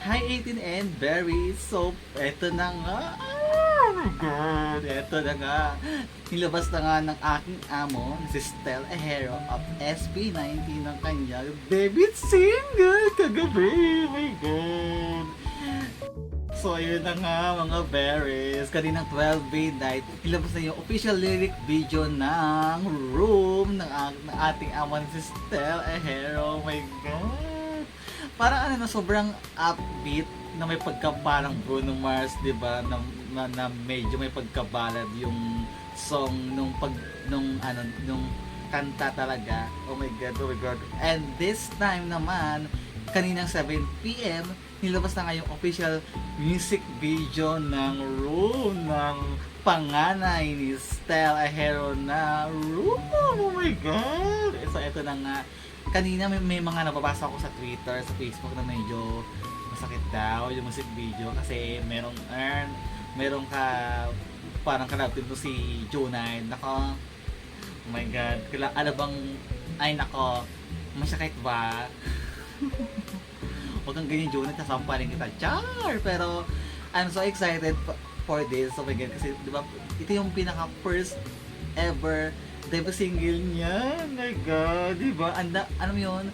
Hi 18 and Berry. So, eto na nga. Oh my God. Eto na nga. Nilabas na nga ng aking amo, si Stel Ahero of SB19 ng kanyang debut single kagabi. Oh my God. So, ayun na nga mga berries. Kaninang 12 midnight, nilabas na yung official lyric video ng Room ng ating amo si Stel Ahero. Oh my God. Parang ano na, sobrang upbeat na may pagka parang Bruno Mars, 'di ba? Na medyo may pagkabalad yung song nung kanta talaga. Oh my God, oh my God. And this time naman, kaninang 7 PM, nilabas na nga yung official music video ng Room ng panganay ni Stel Ahero na Room. Oh my God. So ito na nga. Kanina may mga nababasa ko sa Twitter, sa Facebook na medyo masakit daw yung music video kasi merong parang kalapit mo si Junay. Nako, oh my God, ano bang, ay nako, masakit ba? Huwag kang ganyan, Junay, sasampaling kita, char! Pero I'm so excited for this, oh my God, kasi diba, ito yung pinaka first ever debut single niya. Oh my God, diba? Ano yun?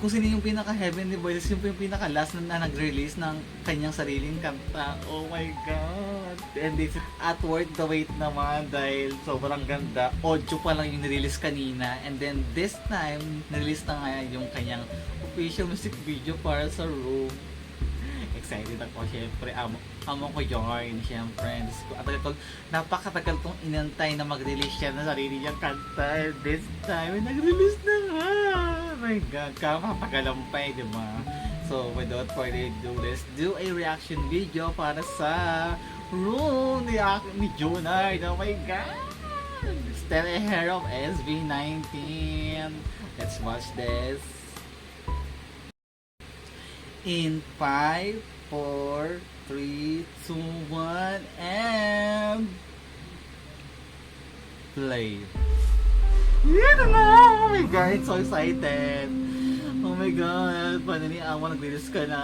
Kung sino yung pinaka-Heavenly Voices, yung pinaka-last na nag-release ng kanyang sariling kanta. Oh my God. And this is At Worth the Wait naman dahil sobrang ganda. Audio pa lang yung nirelease kanina. And then this time, nirelease na nga yung kanyang official music video para sa Room. Excited ako, syempre. Amo ko yun, syempre. Napakatagal kong inantay na mag-release siya ng sarili niyang kanta. This time, nag-release na nga. Oh my God, kapapagalampay, di ba? So, without further ado, let's do a reaction video para sa Room ni Junay. Oh my God! Stel Ahero of SB19. Let's watch this. In 5, 4, 3, 2, 1, and play. Yan na! Oh my God, so excited! Oh my God, paano ni Amo nag-release ka na?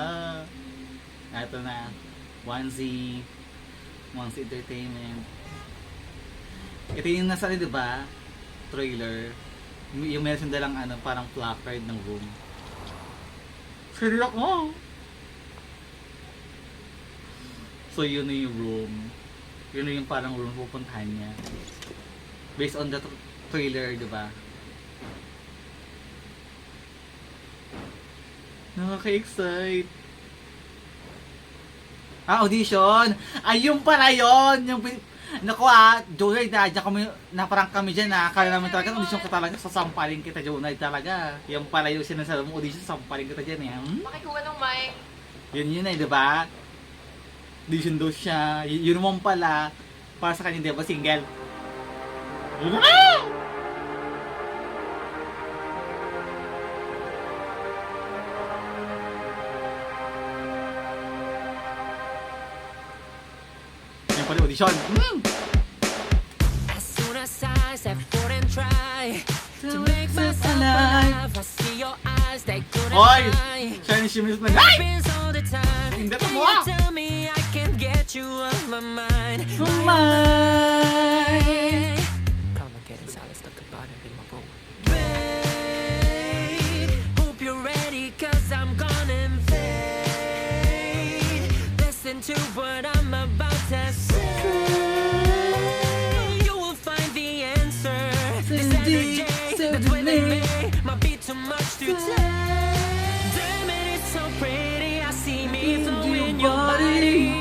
Ito na, 1Z Entertainment. Ito yung nasa, diba? Trailer. Yung meron dalang parang placard ng Room. Sarirak mo! So yun na yung Room. Yun na yung parang Room pupuntahan niya. Based on the trailer, diba? Nakaka-excite. Audition! Ayun pala yun! Naku Junay, naparang kami dyan kala namin talaga, audition ka talaga, sasampaling kita Junay talaga. Yung pala yung sinasabi mo, audition, sasampaling kita dyan Makikuha ng mic. Yun diba? Audition daw siya. Yun naman pala, para sa kanya, diba, single? Yan pala audition. As soon as I step forward and try to make myself alive, I see your eyes, they couldn't Hoy! lie. Chinese shimmies na. Ay! Happens all the time. Hindi Can mo you tell me I can get you off my mind? Umay! Come and get inside, let's talk about it in my room. Babe, hope you're ready, cause I'm gonna invade. Listen to what I'm about to say. You will find the answer. This energy that's winning me might be too much to take. Damn it, it's so pretty. I see me flowing your body.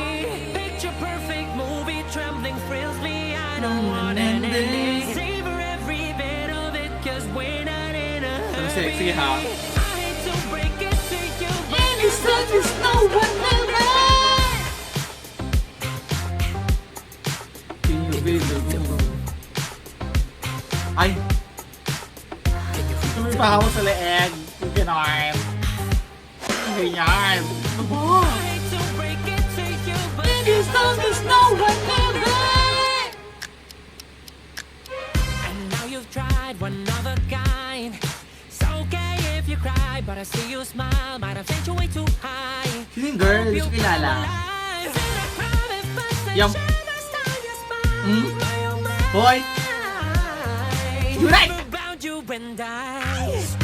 Picture perfect movie, trembling thrills me. I don't want an ending. Savor every bit of it, cause we're not in a hurry. Sexy, ha? I hate to break it to you, but This love is no one ever. Ay! Tumipahaw sa leeg. Yung gano'n. Ganyan. Ano ba? I hate to break it to you, but This love is no one ever. and now you've tried one of a kind. It's okay if you cry, but I see you smile. Might have sent you way too high. Sino yung girl? Hindi ko kilala. Yung... Hoy! Junay!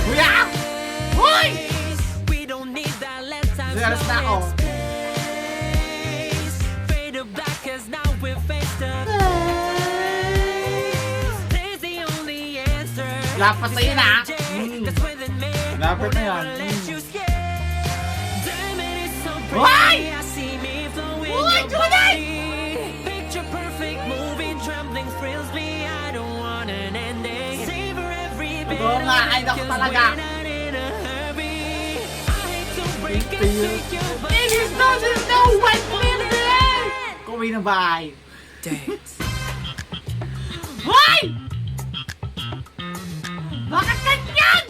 Kuya! Hoy! Nagalas na ako. Lapat na yun ah! Lapat na yan. Hoy! Hoy, Junay! Picture perfect moving, trembling thrills me. I don't want an ending. Savor every bit. Oo nga, ay naku talaga. It is doesn't know what will be! Kuwi na bahay. Hoy! Bakit ganyan?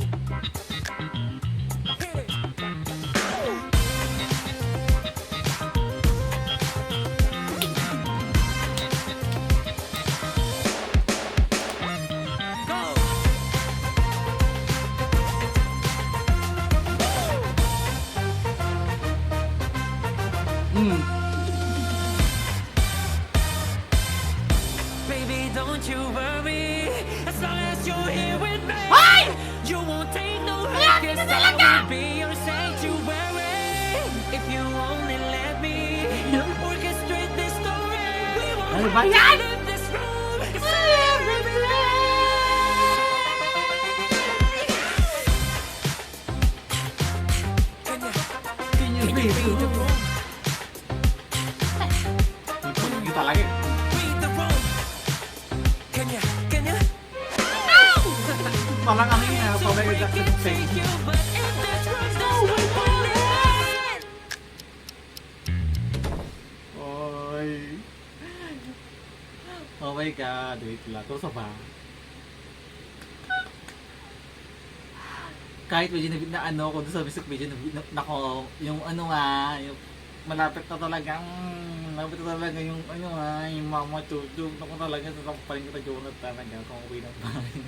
Baby, don't you worry. As long as you're here with me, Hoy! you won't take no risk. Cause I will be your sanctuary. If you only let me orchestrate this story, we won't Ano ba have yan? to leave this room. Can you read the room? Yung talaga eh. Read the room. Can ya? Parang ang ina, parang yung Jackson Take you, but if this room's no way for it. Oy. Oh my God, wait lang. Ito sa ba? Kahit medyo na ano ko doon sa music video, nako, yung ano nga, yung malapit na talaga, malapit na talaga yung ano nga, yung mama tutug. Ako talaga, sasampaling kita Jonat talaga kung uwi ng bahay.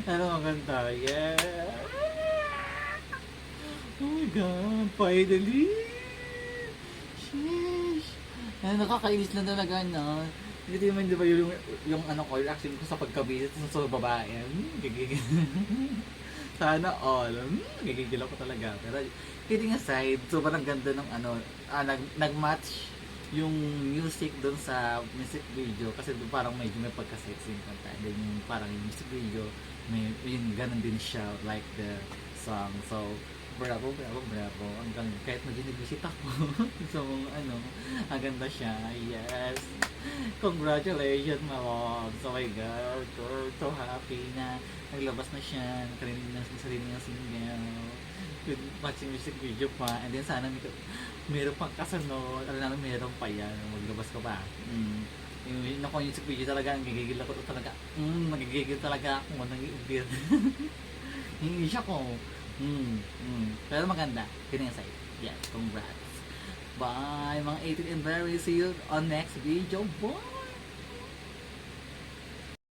Ano maganda, yeah! Oh my God, finally! Sheesh! Nakakainis na talaga, no? Hindi naman, di ba, yung ano ko, reaction ko sa pagkabisit sa babae. Gigigil. Sana all. Gigigil ako talaga. Pero, kidding aside, sobrang ganda ng ano, nag-match yung music doon sa music video. Kasi doon parang medyo may pagka-sexy yung kanta. Then yung parang yung music video, may yung ganun din siya, like the song. So, bravo. Hanggang kahit medyo nag-visit ako. So, ano, ang ganda siya. Yes. Congratulations, my love. So, my God. So happy na naglabas na siya. Narinig na sa sarili ng single. Good matching music video pa. And then, sana meron pang kasunod. Alam namin, meron pa yan. Maglabas ka pa. Yung ako yung music video talaga, nagigigil ako talaga. Nagigigil talaga ako. Nag-iubir. Hindi siya ko. Pero maganda. Kidding aside. Yes, congrats. Bye, mga 18 and very. See you on next video. Bye!